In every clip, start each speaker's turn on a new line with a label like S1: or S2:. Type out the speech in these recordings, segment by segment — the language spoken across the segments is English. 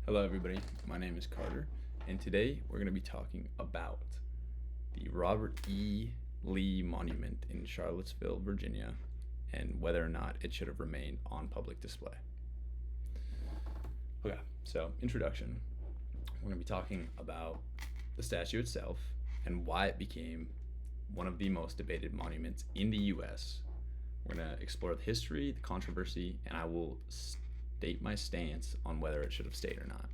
S1: Hello, everybody. My name is Carter, and today we're going to be talking about the Robert E. Lee Monument in Charlottesville, Virginia, and whether or not it should have remained on public display. Okay, so introduction. We're going to be talking about the statue itself and why it became one of the most debated monuments in the U.S. We're going to explore the history, the controversy, and I will state my stance on whether it should have stayed or not.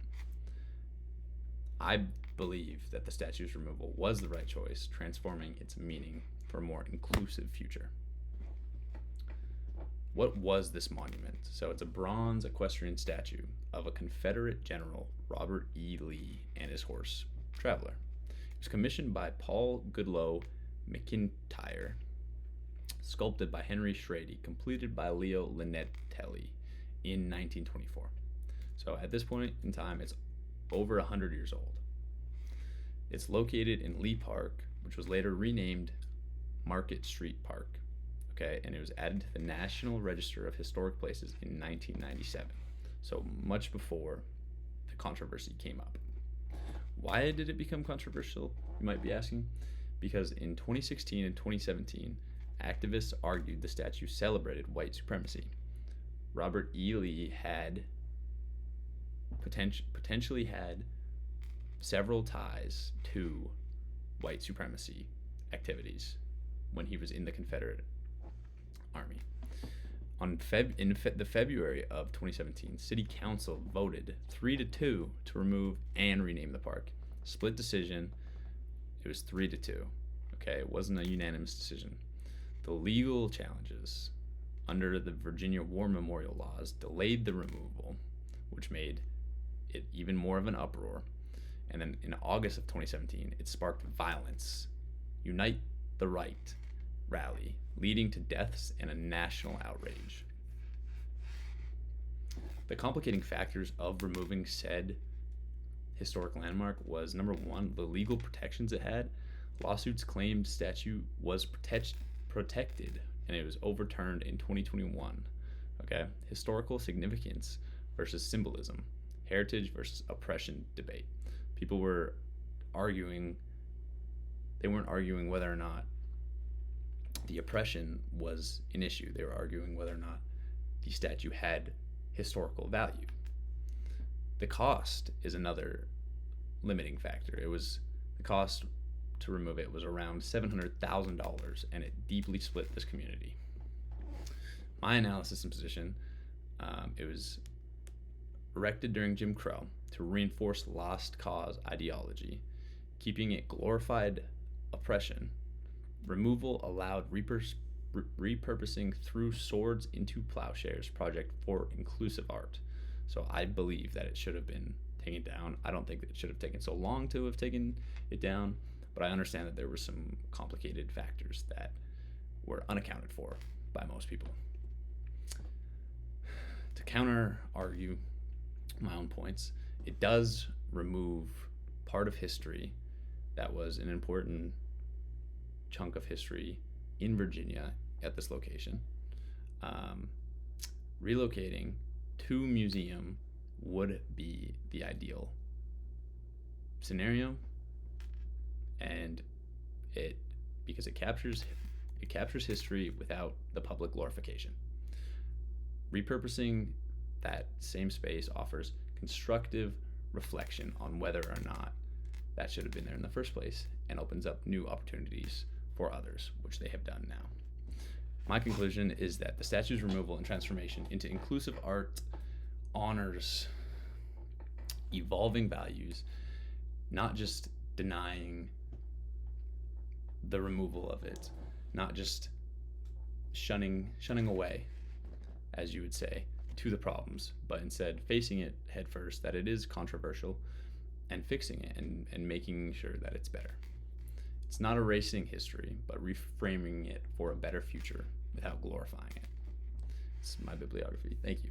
S1: I believe that the statue's removal was the right choice, transforming its meaning for a more inclusive future. What was this monument? So it's a bronze equestrian statue of a Confederate general, Robert E. Lee, and his horse, Traveler. It was commissioned by Paul Goodloe McIntyre, sculpted by Henry Schrady, completed by Leo Linatelli in 1924. So at this point in time, it's over 100 years old. It's located in Lee Park, which was later renamed Market Street Park. Okay, and it was added to the National Register of Historic Places in 1997, so much before the controversy came up. Why did it become controversial, you might be asking? Because in 2016 and 2017, activists argued the statue celebrated white supremacy. Robert E. Lee had potentially had several ties to white supremacy activities when he was in the Confederate Army. The February of 2017, City Council voted 3-2 to remove and rename the park. Split decision. It was 3-2. Okay, it wasn't a unanimous decision. The legal challenges under the Virginia War Memorial Laws delayed the removal, which made it even more of an uproar. And then in August of 2017, it sparked violence. Unite the Right rally, leading to deaths and a national outrage. The complicating factors of removing said historic landmark was, number one, the legal protections it had. Lawsuits claimed statue was protected, and it was overturned in 2021. Okay, historical significance versus symbolism, heritage versus oppression debate. People were arguing, they weren't arguing whether or not the oppression was an issue. They were arguing whether or not the statue had historical value. The cost is another limiting factor. The cost to remove it was around $700,000, and it deeply split this community. My analysis and position, it was erected during Jim Crow to reinforce lost cause ideology, keeping it glorified oppression. Removal allowed repurposing through swords into plowshares project for inclusive art. So I believe that it should have been taken down. I don't think that it should have taken so long to have taken it down, but I understand that there were some complicated factors that were unaccounted for by most people. To counter argue my own points, it does remove part of history that was an important chunk of history in Virginia at this location. Relocating to museum would be the ideal scenario, and because it captures history without the public glorification. Repurposing that same space offers constructive reflection on whether or not that should have been there in the first place, and opens up new opportunities for others, which they have done now. My conclusion is that the statue's removal and transformation into inclusive art honors evolving values, not just denying the removal of it, not just shunning away, as you would say, to the problems, but instead facing it head first, that it is controversial, and fixing it and making sure that it's better. It's not erasing history, but reframing it for a better future without glorifying it. It's my bibliography. Thank you.